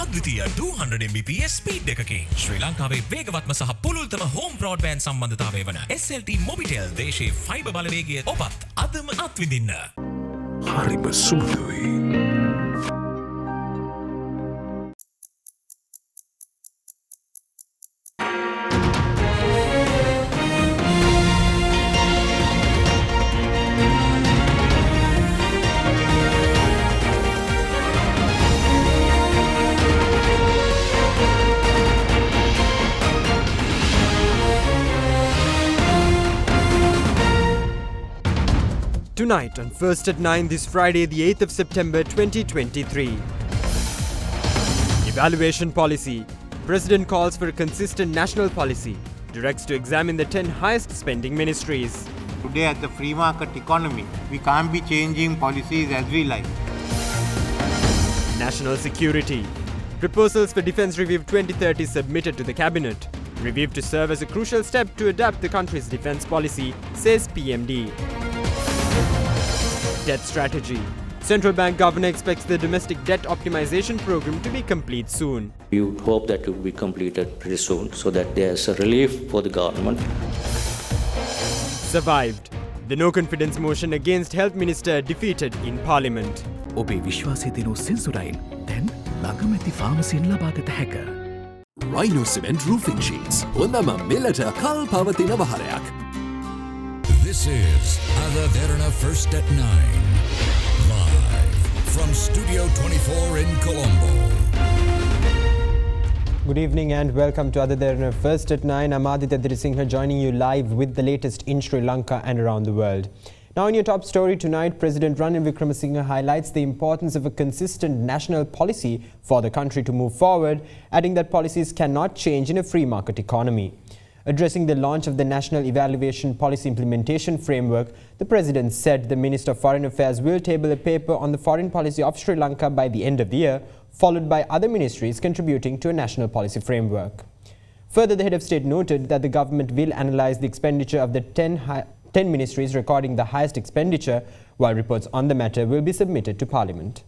අද්විතීය 200 Mbps speed එකකින් ශ්‍රී ලංකාවේ වේගවත්ම සහ පුළුල්තම හෝම් බ්‍රෝඩ්බෑන්ඩ් සම්බන්ධතාවය වන SLT Mobitel දේශීය ෆයිබර් බලවේගය ඔබත් අදම අත්විඳින්න. හරිම සුදුයි. Tonight on First at 9 this Friday, the 8th of September 2023. Evaluation policy. President calls for a consistent national policy. Directs to examine the 10 highest spending ministries. Today at the free market economy, we can't be changing policies as we like. National security. Proposals for Defence Review 2030 submitted to the Cabinet. Review to serve as a crucial step to adapt the country's defence policy, says PMD. Debt strategy. Central Bank Governor expects the domestic debt optimization program to be complete soon. We would hope that it will be completed pretty soon so that there's a relief for the government. Survived. The no confidence motion against Health Minister defeated in Parliament. ඔබේ විශ්වාසය දෙනු සෙන්සුරයින් දැන් ළඟමැති ෆාමසියෙන් ලබාගත හැක. Rhino Cement Roofing Sheets. හොඳම මෙලට කල් පවතින වහරයක්. This is AdaDerana First at 9. Live from Studio 24 in Colombo. Good evening and welcome to AdaDerana First at 9. I'm AdaDerana Singh joining you live with the latest in Sri Lanka and around the world. Now in your top story tonight, President Ranil Wickremesinghe highlights the importance of a consistent national policy for the country to move forward, adding that policies cannot change in a free market economy. Addressing the launch of the National Evaluation Policy Implementation Framework, the President said the Minister of Foreign Affairs will table a paper on the foreign policy of Sri Lanka by the end of the year, followed by other ministries contributing to a national policy framework. Further, the head of state noted that the government will analyse the expenditure of the 10 ministries recording the highest expenditure, while reports on the matter will be submitted to Parliament.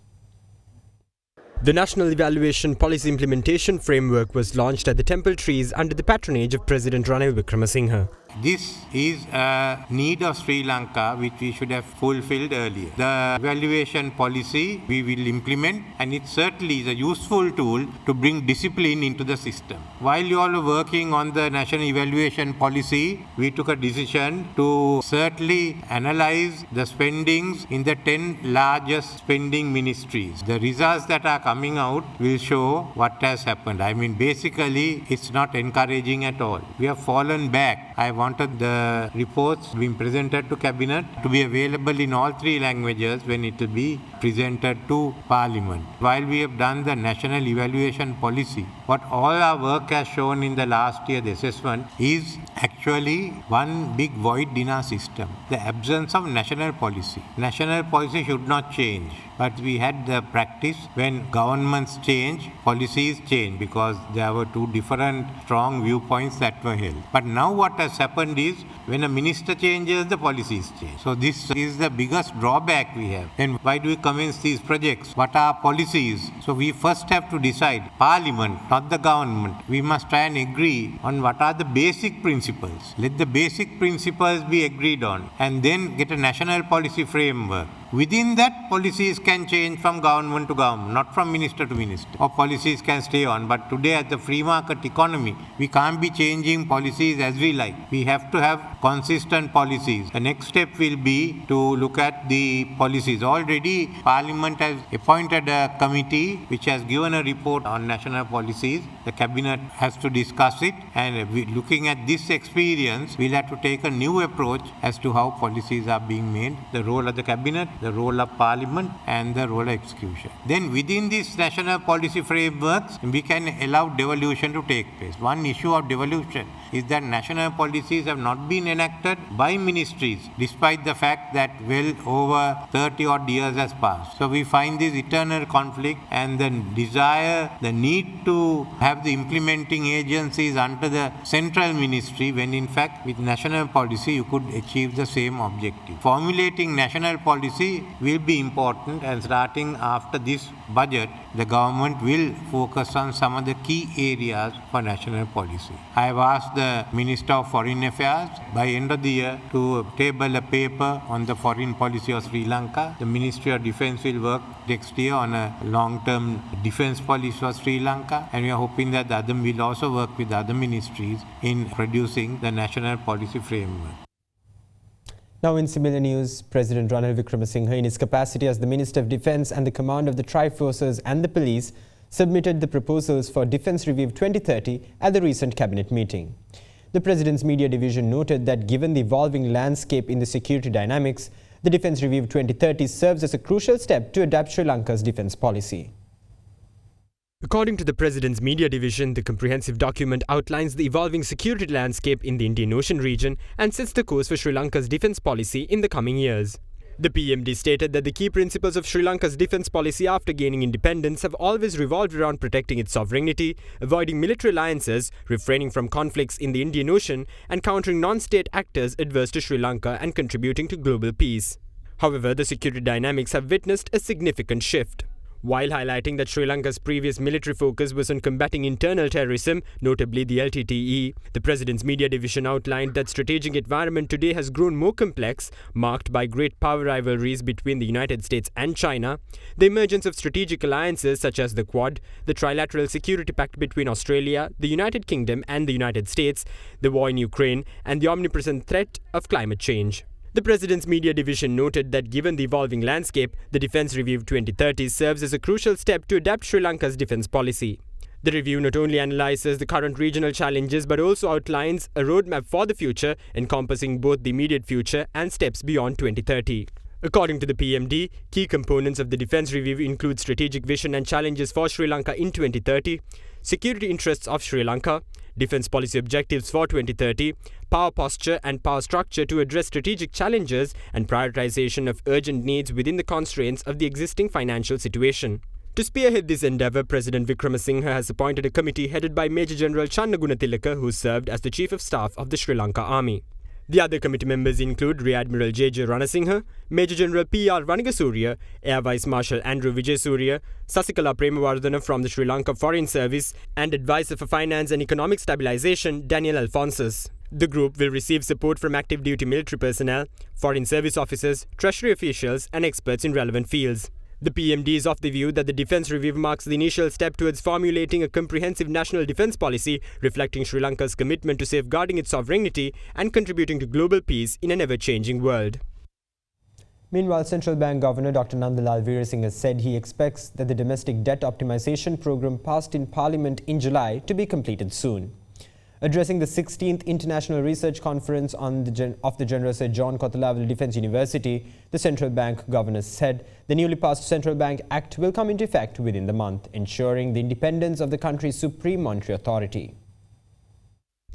The National Evaluation Policy Implementation Framework was launched at the Temple Trees under the patronage of President Ranil Wickremesinghe. This is a need of Sri Lanka which we should have fulfilled earlier. The evaluation policy we will implement, and it certainly is a useful tool to bring discipline into the system. While you all are working on the National Evaluation Policy, we took a decision to certainly analyze the spendings in the 10 largest spending ministries. The results that are coming out will show what has happened. I mean, basically, it's not encouraging at all. We have fallen back. I wanted the reports being presented to Cabinet to be available in all 3 languages when it will be presented to Parliament. While we have done the National Evaluation Policy, what all our work has shown in the last year, the assessment, is actually one big void in our system. The absence of national policy. National policy should not change. But we had the practice when governments change, policies change, because there were 2 different strong viewpoints that were held. But now what has happened is when a minister changes, the policies change. So this is the biggest drawback we have. And why do we commence these projects? What are policies? So we first have to decide, Parliament, not the government. We must try and agree on what are the basic principles. Let the basic principles be agreed on, and then get a national policy framework. Within that, policies can change from government to government, not from minister to minister. Or policies can stay on. But today at the free market economy, we can't be changing policies as we like. We have to have consistent policies. The next step will be to look at the policies. Already, Parliament has appointed a committee which has given a report on national policies. The Cabinet has to discuss it. And looking at this experience, we'll have to take a new approach as to how policies are being made. The role of the Cabinet, the role of Parliament, and the role of execution. Then within these national policy frameworks, we can allow devolution to take place. One issue of devolution is that national policies have not been enacted by ministries, despite the fact that well over 30 odd years has passed. So we find this eternal conflict and the desire, the need to have the implementing agencies under the central ministry, when in fact with national policy you could achieve the same objective. Formulating national policy policy will be important, and starting after this budget, the government will focus on some of the key areas for national policy. I have asked the Minister of Foreign Affairs by end of the year to table a paper on the foreign policy of Sri Lanka. The Ministry of Defence will work next year on a long-term defence policy for Sri Lanka, and we are hoping that the other will also work with other ministries in producing the national policy framework. Now in similar news, President Ranil Wickremesinghe, in his capacity as the Minister of Defence and the Command of the Tri-Forces and the Police, submitted the proposals for Defence Review 2030 at the recent cabinet meeting. The President's Media Division noted that given the evolving landscape in the security dynamics, the Defence Review 2030 serves as a crucial step to adapt Sri Lanka's defence policy. According to the President's Media Division, the comprehensive document outlines the evolving security landscape in the Indian Ocean region and sets the course for Sri Lanka's defence policy in the coming years. The PMD stated that the key principles of Sri Lanka's defence policy after gaining independence have always revolved around protecting its sovereignty, avoiding military alliances, refraining from conflicts in the Indian Ocean, and countering non-state actors adverse to Sri Lanka and contributing to global peace. However, the security dynamics have witnessed a significant shift. While highlighting that Sri Lanka's previous military focus was on combating internal terrorism, notably the LTTE, the President's Media Division outlined that strategic environment today has grown more complex, marked by great power rivalries between the United States and China, the emergence of strategic alliances such as the Quad, the Trilateral Security Pact between Australia, the United Kingdom and the United States, the war in Ukraine, and the omnipresent threat of climate change. The President's Media Division noted that given the evolving landscape, the Defence Review 2030 serves as a crucial step to adapt Sri Lanka's defence policy. The review not only analyses the current regional challenges but also outlines a roadmap for the future, encompassing both the immediate future and steps beyond 2030. According to the PMD, key components of the Defence Review include strategic vision and challenges for Sri Lanka in 2030, security interests of Sri Lanka, defence policy objectives for 2030, power posture and power structure to address strategic challenges, and prioritization of urgent needs within the constraints of the existing financial situation. To spearhead this endeavour, President Wickremesinghe has appointed a committee headed by Major General Channa Gunatilaka, who served as the Chief of Staff of the Sri Lanka Army. The other committee members include Rear Admiral J.J. Ranasinghe, Major General P.R. Vanigasuriya, Air Vice Marshal Andrew Vijayasuriya, Sasikala Premawardhana from the Sri Lanka Foreign Service, and Advisor for Finance and Economic Stabilisation, Daniel Alphonsus. The group will receive support from active duty military personnel, foreign service officers, treasury officials, and experts in relevant fields. The PMD is of the view that the Defence Review marks the initial step towards formulating a comprehensive national defence policy reflecting Sri Lanka's commitment to safeguarding its sovereignty and contributing to global peace in an ever-changing world. Meanwhile, Central Bank Governor Dr. Nandalal Veerasinghe said he expects that the domestic debt optimisation programme passed in Parliament in July to be completed soon. Addressing the 16th International Research Conference of the General Sir John Kothawala Defence University, the Central Bank Governor said the newly passed Central Bank Act will come into effect within the month, ensuring the independence of the country's supreme monetary authority.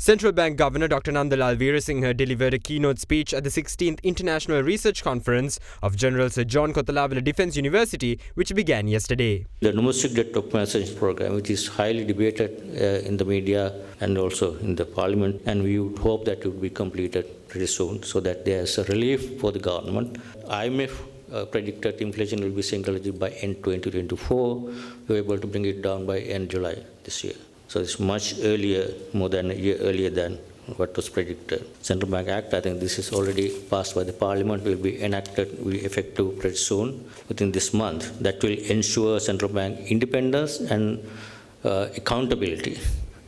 Central Bank Governor Dr. Nandalal Veerasinghe delivered a keynote speech at the 16th International Research Conference of General Sir John Kothawala Defence University, which began yesterday. The domestic debt optimization program, which is highly debated in the media and also in the parliament, and we would hope that it would be completed pretty soon so that there's a relief for the government. IMF predicted inflation will be single digit by end 2024. We were able to bring it down by end July this year. So it's much earlier, more than a year earlier than what was predicted. Central Bank Act, I think this is already passed by the Parliament, will be enacted, will be effective pretty soon, within this month. That will ensure central bank independence and accountability,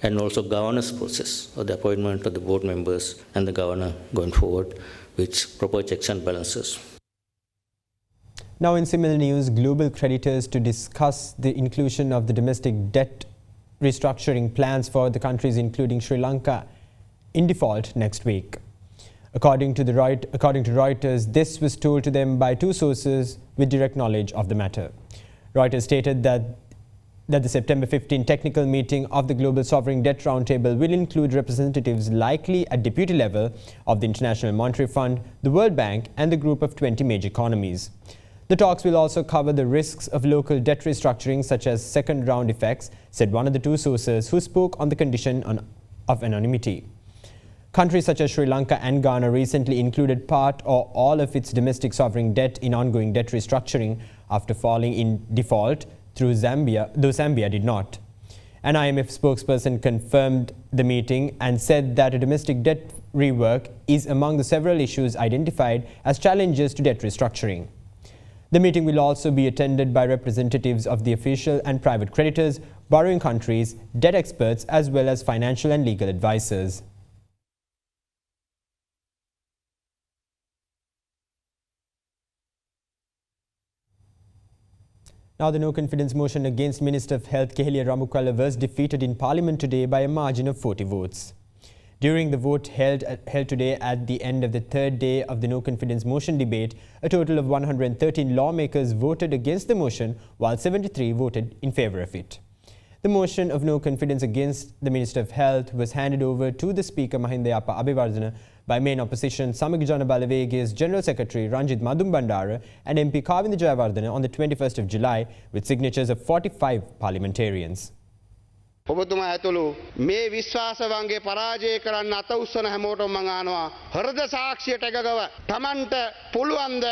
and also governance process of the appointment of the board members and the governor going forward, with proper checks and balances. Now in similar news, global creditors to discuss the inclusion of the domestic debt restructuring plans for the countries including Sri Lanka in default next week. According to Reuters, this was told to them by two sources with direct knowledge of the matter. Reuters stated that the September 15 technical meeting of the Global Sovereign Debt Roundtable will include representatives likely at deputy level of the International Monetary Fund, the World Bank and the group of 20 major economies. The talks will also cover the risks of local debt restructuring such as second-round effects, said one of the two sources who spoke on the condition of anonymity. Countries such as Sri Lanka and Ghana recently included part or all of its domestic sovereign debt in ongoing debt restructuring after falling in default through Zambia, though Zambia did not. An IMF spokesperson confirmed the meeting and said that a domestic debt rework is among the several issues identified as challenges to debt restructuring. The meeting will also be attended by representatives of the official and private creditors, borrowing countries, debt experts, as well as financial and legal advisors. Now, the no-confidence motion against Minister of Health Keheliya Ramukwala was defeated in Parliament today by a margin of 40 votes. During the vote held today at the end of the third day of the no-confidence motion debate, a total of 113 lawmakers voted against the motion, while 73 voted in favour of it. The motion of no confidence against the Minister of Health was handed over to the Speaker Mahinda Yapa Abhiwardena by main opposition Samaka Jana Balawega's General Secretary Ranjit Madumbandara and MP Kavinda Jayawardena on the 21st of July with signatures of 45 parliamentarians. ඔබතුමා ඇතුළු මේ විශ්වාසවන්ගේ පරාජය කරන්න අත උස්සන හැමෝටම මම අහනවා හෘද සාක්ෂියට එකගව Tamanට පුළුවන්ද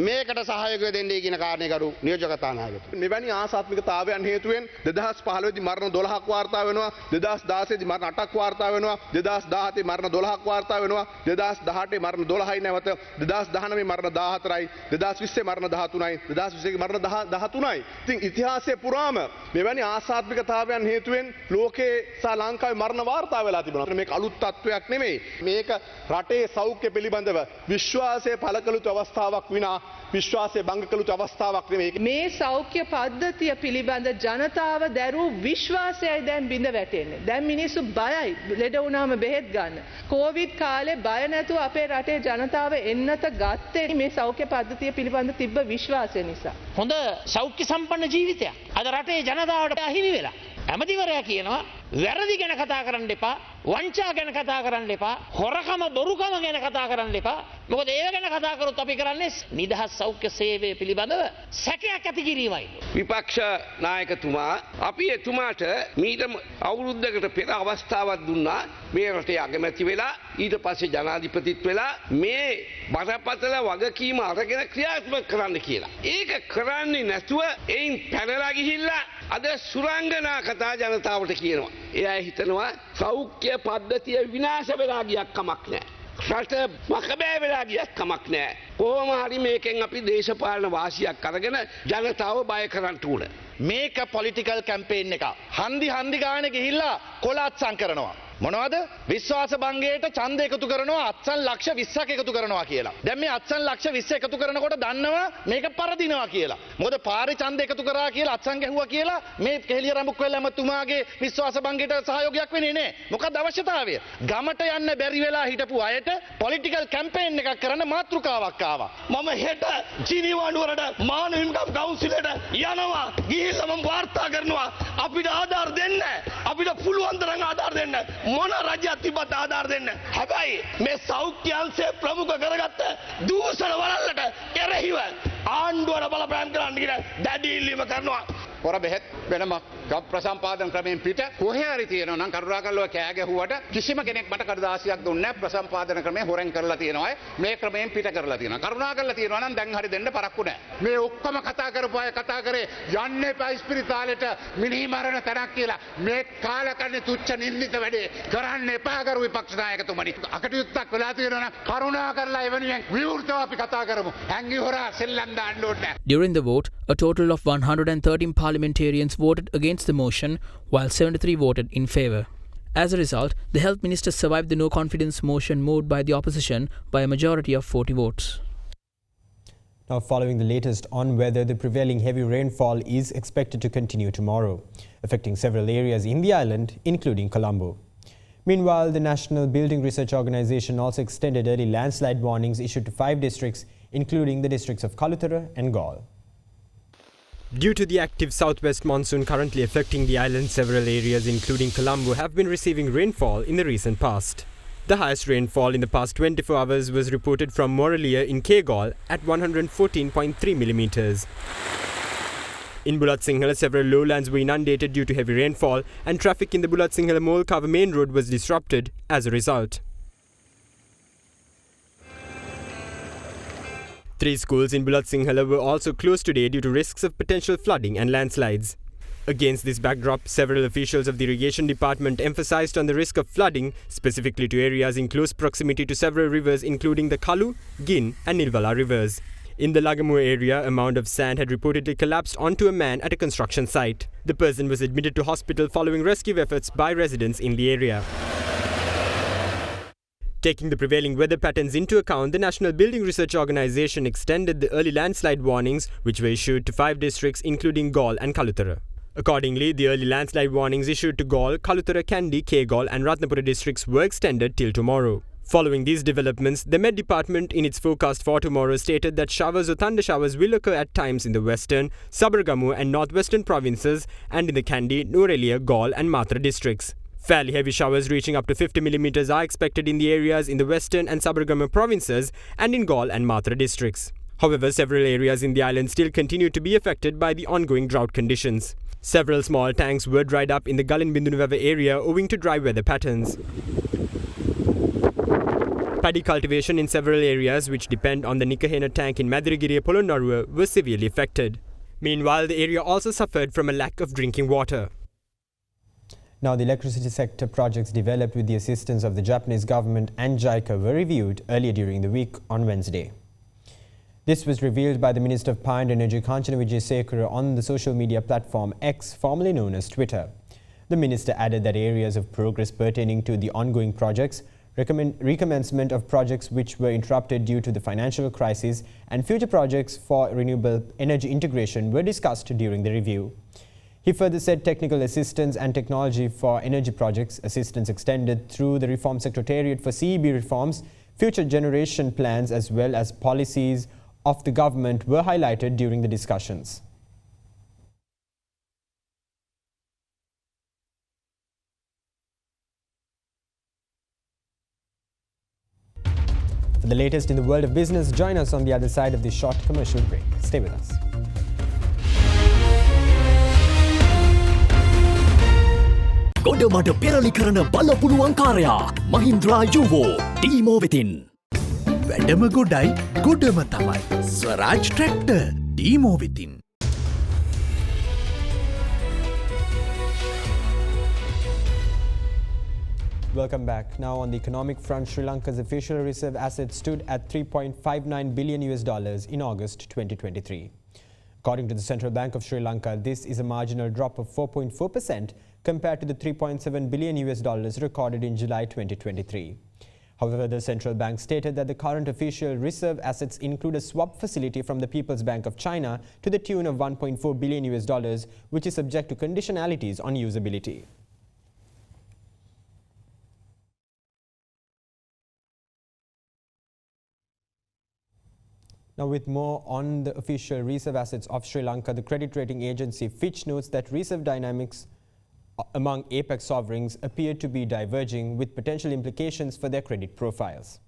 මේකට සහයෝගය දෙන්න කියන කාරණේ කරු නියෝජක කතානායකතුමා මෙවැනි ආසාත්මිකතාවයන් හේතුවෙන් 2015 දී මරණ 12ක් වාර්තා වෙනවා 2016 දී මරණ 8ක් වාර්තා වෙනවා 2017 මරණ 12ක් වාර්තා වෙනවා 2018 මරණ 12යි නැවත 2019 මරණ 14යි 2020 මරණ 13යි 2021 මරණ 13යි ඉතින් ඉතිහාසයේ පුරාම මෙවැනි ආසාත්මිකතාවයන් හේතුවෙන් ලෝකේ සහ ලංකාවේ මරණ වාර්තා වෙලා තිබෙනවා. මේක අලුත් තත්වයක් නෙමෙයි. මේක රටේ සෞඛ්‍ය පිළිබඳව විශ්වාසය පළ කළ යුතු අවස්ථාවක් විනා විශ්වාසය භංග කළ යුතු අවස්ථාවක් නෙමෙයි. මේ සෞඛ්‍ය පද්ධතිය පිළිබඳ ජනතාව දැරූ විශ්වාසයයි දැන් බිඳ වැටෙන්නේ. දැන් මිනිස්සු බයයි ලෙඩ වුණාම බෙහෙත් ගන්න. කොවිඩ් කාලේ බය නැතුව අපේ රටේ ජනතාව එන්නත ගත්තේ මේ සෞඛ්‍ය පද්ධතිය පිළිබඳ තිබ්බ විශ්වාසය නිසා. හොඳ සෞඛ්‍ය සම්පන්න ජීවිතයක් අද රටේ ජනතාවට අහිමි වෙලා. ඇමතිවරයා කියනවා වැරදි ගැන කතා කරන්න එපා, වංචා ගැන කතා කරන්න එපා, හොරකම බොරුකම ගැන කතා කරන්න එපා. මොකද ඒව ගැන කතා කරොත් අපි කරන්නේ නිදහස් සෞඛ්‍ය සේවය පිළිබඳව සැකයක් ඇති කිරීමයි. විපක්ෂ නායකතුමා අපි එතුමාට මීට අවුරුද්දකට පෙර අවස්ථාවක් දුන්නා මේ රටේ අගමැති වෙලා ඊට පස්සේ ජනාධිපතිත් වෙලා මේ බරපතල වගකීම අරගෙන ක්‍රියාත්මක කරන්න කියලා. ඒක කරන්නේ නැතුව එයින් පැනලා ගිහිල්ලා අද සුරංගනා කතා ජනතාවට කියනවා. එයා හිතනවා සෞඛ්‍ය පද්ධතිය විනාශ වෙලා ගියක් කමක් නැහැ. රට මකබෑ වෙලා ගියක් කමක් නැහැ. කොහොම හරි මේකෙන් අපි දේශපාලන වාසියක් අරගෙන ජනතාව බය කරන්න ඕන. මේක පොලිටිකල් කැම්පේන් එක. හන්දි ගානේ ගිහිල්ලා කොළ අත්සන් කරනවා. මොනවද විශ්වාස භංගයට ඡන්ද එකතු කරනවා අත්සන් ලක්ෂ 20ක් එකතු කරනවා කියලා. දැන් මේ අත්සන් ලක්ෂ 20 එකතු කරනකොට දන්නවා මේක පරදිනවා කියලා. මොකද පාරේ ඡන්ද එකතු කරා කියලා අත්සන් ගැහුවා කියලා මේ කෙහෙලිය රඹුක්වැල්ල ඇමතුමාගේ විශ්වාස භංගයට සහයෝගයක් වෙන්නේ නැහැ. මොකද අවශ්‍යතාවය? ගමට යන්න බැරි වෙලා හිටපු අයට පොලිටිකල් කැම්පේන් එකක් කරන්න මාතෘකාවක් ආවා. මම හෙට ජිනීවානුවරට මානව හිමිකම් කවුන්සිලට යනවා. ගිහිල්ලා මම වාර්තා කරනවා අපිට ආධාර දෙන්න. අපිට පුළුවන් තරම් ආධාර දෙන්න. මොන රජයක් තිබ්බත් ආධාර දෙන්න. හැබැයි මේ සෞඛ්‍ය අංශය ප්‍රමුඛ කරගත්ත දූෂණ වලල්ලට එරෙහිව ආණ්ඩුවට බලපෑම් කරන්න කියලා දැඩි ඉල්ලීම කරනවා. පොර බෙහෙත් වෙනම ගම් ප්‍රසම්පාදන ක්‍රමයෙන් පිට කොහේ හරි තියෙනවා නම් කරුණාකරලා කෑ ගැහුවට කිසිම කෙනෙක් මට කඩදාසියක් දුන්නේ නැහැ. ප්‍රසම්පාදන ක්‍රමය හොරෙන් කරලා තියෙනවා. මේ ක්‍රමයෙන් පිට කරලා තියෙනවා. කරුණාකරලා තියෙනවා නම් දැන් හරි දෙන්න පරක්කු නැහැ. මේ ඔක්කොම කතා කරපු අය කතා කරේ යන්නේ එපා ස්පිරිතාලෙට මිනිහ මරණ තරක් කියලා. මේ කාලකන්ණි තුච්ච නින්දිත වැඩේ කරන්න එපා කරු විපක්ෂ නායකතුමනි. අකටයුත්තක් වෙලා තියෙනවා නම් කරුණාකරලා එවැනියෙන් විවෘතව අපි කතා කරමු. හැංගි හොරා සෙල්ලම් දාන්න ඕනේ. During the vote, a total of 113 parliamentarians voted against the motion, while 73 voted in favour. As a result, the Health Minister survived the no-confidence motion moved by the opposition by a majority of 40 votes. Now, following the latest on weather, the prevailing heavy rainfall is expected to continue tomorrow, affecting several areas in the island, including Colombo. Meanwhile, the National Building Research Organisation also extended early landslide warnings issued to 5 districts, including the districts of Kalutara and Gaul. Due to the active southwest monsoon currently affecting the island, several areas including Colombo have been receiving rainfall in the recent past. The highest rainfall in the past 24 hours was reported from Moralia in Gaul at 114.3 millimeters. In Bulat Sinhala, several lowlands were inundated due to heavy rainfall, and traffic in the Bulat Sinhala Molkava main road was disrupted as a result. 3 schools in Bulat Sinhala were also closed today due to risks of potential flooding and landslides. Against this backdrop, several officials of the irrigation department emphasized on the risk of flooding, specifically to areas in close proximity to several rivers including the Kalu, Gin and Nilvala rivers. In the Lagamur area, a mound of sand had reportedly collapsed onto a man at a construction site. The person was admitted to hospital following rescue efforts by residents in the area. Taking the prevailing weather patterns into account, the National Building Research Organisation extended the early landslide warnings, which were issued to 5 districts including Gaul and Kalutara. Accordingly, the early landslide warnings issued to Gaul, Kalutara, Kandy, Kegaul and Ratnapura districts were extended till tomorrow. Following these developments, the Met Department in its forecast for tomorrow stated that showers or thunder showers will occur at times in the western, Sabargamu and northwestern provinces and in the Kandy, Nuwara, Gaul and Matra districts. Fairly heavy showers reaching up to 50 mm are expected in the areas in the western and Sabargamu provinces and in Gaul and Matra districts. However, several areas in the island still continue to be affected by the ongoing drought conditions. Several small tanks were dried up in the Gulin Bindunuwava area owing to dry weather patterns. Paddy cultivation in several areas which depend on the Nikahena tank in Madirigiri Polonnaruwa was severely affected. Meanwhile, the area also suffered from a lack of drinking water. Now, the electricity sector projects developed with the assistance of the Japanese government and JICA were reviewed earlier during the week on Wednesday. This was revealed by the Minister of Power and Energy Kanchana Wijesekara on the social media platform X, formerly known as Twitter. The minister added that areas of progress pertaining to the ongoing projects, recommencement of projects which were interrupted due to the financial crisis, and future projects for renewable energy integration were discussed during the review. He further said technical assistance and technology for energy projects, assistance extended through the Reform Secretariat for CEB reforms, future generation plans as well as policies of the government were highlighted during the discussions. For the latest in the world of business, join us on the other side of this short commercial break. Stay with us. ගොඩමඩ පෙරලි කරන බලපුළුවන්කාරයා මහින්ද්‍රා යුවෝ ටීමෝ වෙතින්. වැඩම ගොඩයි ගොඩම තමයි ස්වරාජ් tractor ටීමෝ වෙතින්. Welcome back. Now on the economic front, Sri Lanka's official reserve assets stood at $3.59 billion in August 2023. According to the Central Bank of Sri Lanka, this is a marginal drop of 4.4% compared to the $3.7 billion recorded in July 2023. However, the central bank stated that the current official reserve assets include a swap facility from the People's Bank of China to the tune of $1.4 billion, which is subject to conditionalities on usability. Now, with more on the official reserve assets of Sri Lanka, the credit rating agency Fitch notes that reserve dynamics among APEC sovereigns appear to be diverging, with potential implications for their credit profiles.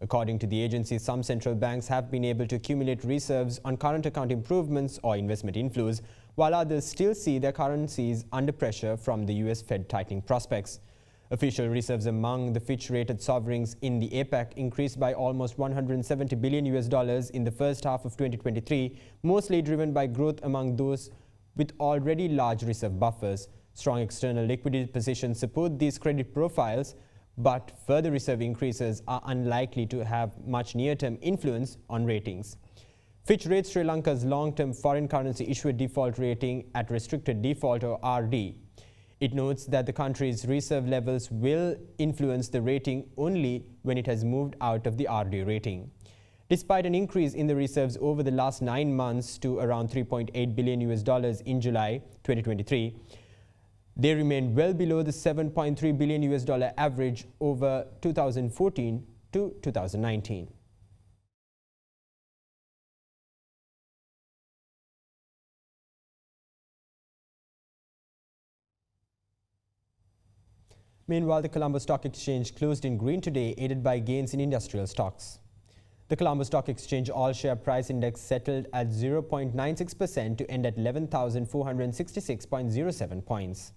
According to the agency, some central banks have been able to accumulate reserves on current account improvements or investment inflows, while others still see their currencies under pressure from the US Fed tightening prospects. Official reserves among the Fitch-rated sovereigns in the APEC increased by almost $170 billion in the first half of 2023, mostly driven by growth among those with already large reserve buffers. Strong external liquidity positions support these credit profiles, but further reserve increases are unlikely to have much near-term influence on ratings. Fitch rates Sri Lanka's long-term foreign currency issuer default rating at restricted default or RD. It notes that the country's reserve levels will influence the rating only when it has moved out of the RD rating. Despite an increase in the reserves over the last 9 months to around $3.8 billion in July 2023, they remain well below the $7.3 billion average over 2014 to 2019. Meanwhile, the Colombo Stock Exchange closed in green today, aided by gains in industrial stocks. The Colombo Stock Exchange all-share price index settled at 0.96% to end at 11,466.07 points.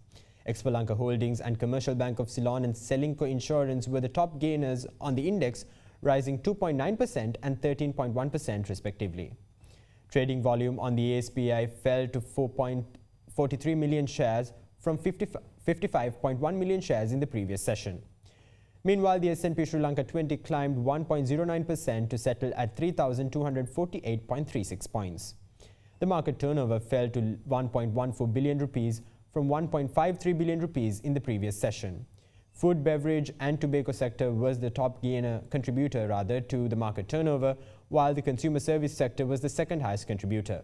Expo Lanka Holdings and Commercial Bank of Ceylon and Selinco Insurance were the top gainers on the index, rising 2.9% and 13.1% respectively. Trading volume on the ASPI fell to 4.43 million shares from 55.1 million shares in the previous session. Meanwhile, the S&P Sri Lanka 20 climbed 1.09% to settle at 3,248.36 points. The market turnover fell to 1.14 billion rupees from 1.53 billion rupees in the previous session. Food, beverage and tobacco sector was the top contributor to the market turnover, while the consumer service sector was the second highest contributor.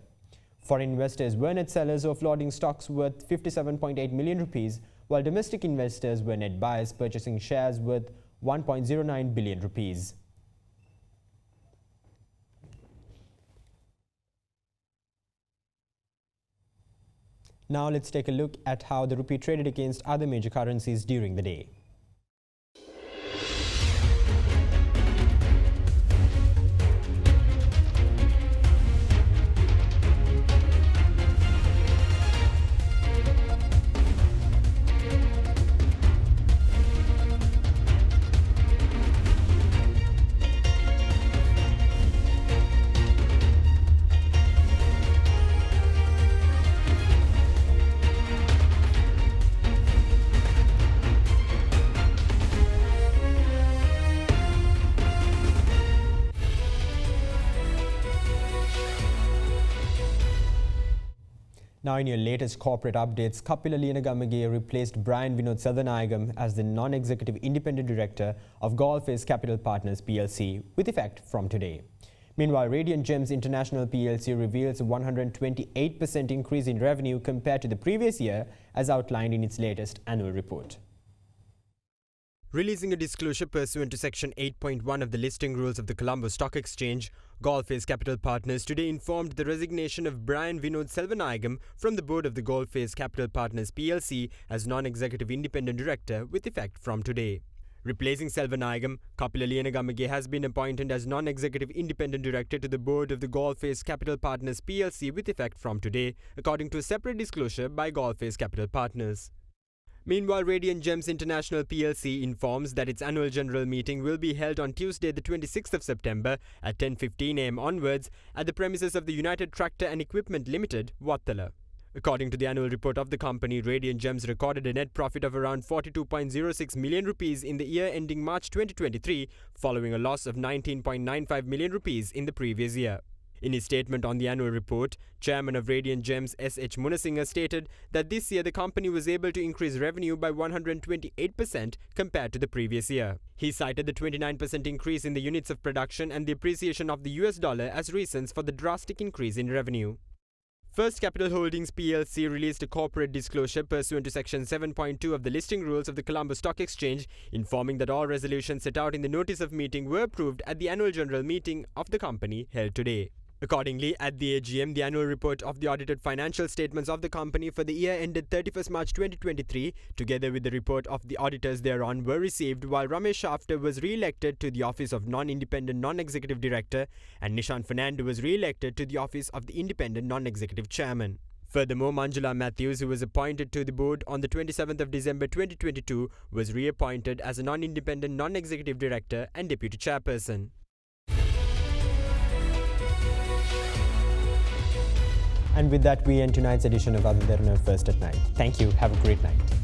Foreign investors were net sellers, offloading stocks worth 57.8 million rupees, while domestic investors were net buyers, purchasing shares worth 1.09 billion rupees. Now let's take a look at how the rupee traded against other major currencies during the day. Now in your latest corporate updates, Kapila Lianagamage replaced Brian Vinod Selvanayagam as the non-executive independent director of Goldface Capital Partners PLC with effect from today. Meanwhile, Radiant Gems International PLC reveals a 128% increase in revenue compared to the previous year as outlined in its latest annual report. Releasing a disclosure pursuant to Section 8.1 of the listing rules of the Colombo Stock Exchange, Goldface Capital Partners today informed the resignation of Brian Vinod Selvanayagam from the board of the Goldface Capital Partners PLC as non-executive independent director with effect from today. Replacing Selvanayagam, Kapila Lianagamage has been appointed as non-executive independent director to the board of the Goldface Capital Partners PLC with effect from today, according to a separate disclosure by Goldface Capital Partners. Meanwhile, Radiant Gems International PLC informs that its annual general meeting will be held on Tuesday the 26th of September at 10:15 am onwards at the premises of the United Tractor and Equipment Limited, Wattala. According to the annual report of the company, Radiant Gems recorded a net profit of around 42.06 million rupees in the year ending March 2023, following a loss of 19.95 million rupees in the previous year. In his statement on the annual report, Chairman of Radiant Gems S.H. Munasinghe stated that this year the company was able to increase revenue by 128% compared to the previous year. He cited the 29% increase in the units of production and the appreciation of the US dollar as reasons for the drastic increase in revenue. First Capital Holdings PLC released a corporate disclosure pursuant to Section 7.2 of the listing rules of the Colombo Stock Exchange, informing that all resolutions set out in the notice of meeting were approved at the annual general meeting of the company held today. Accordingly, at the AGM, the annual report of the audited financial statements of the company for the year ended 31st March 2023, together with the report of the auditors thereon, were received, while Ramesh Shafter was re-elected to the office of non-independent non-executive director and Nishan Fernando was re-elected to the office of the independent non-executive chairman. Furthermore, Manjula Matthews, who was appointed to the board on the 27th of December 2022, was reappointed as a non-independent non-executive director and deputy chairperson. And with that, we end tonight's edition of AdaDerana First at Night. Thank you. Have a great night.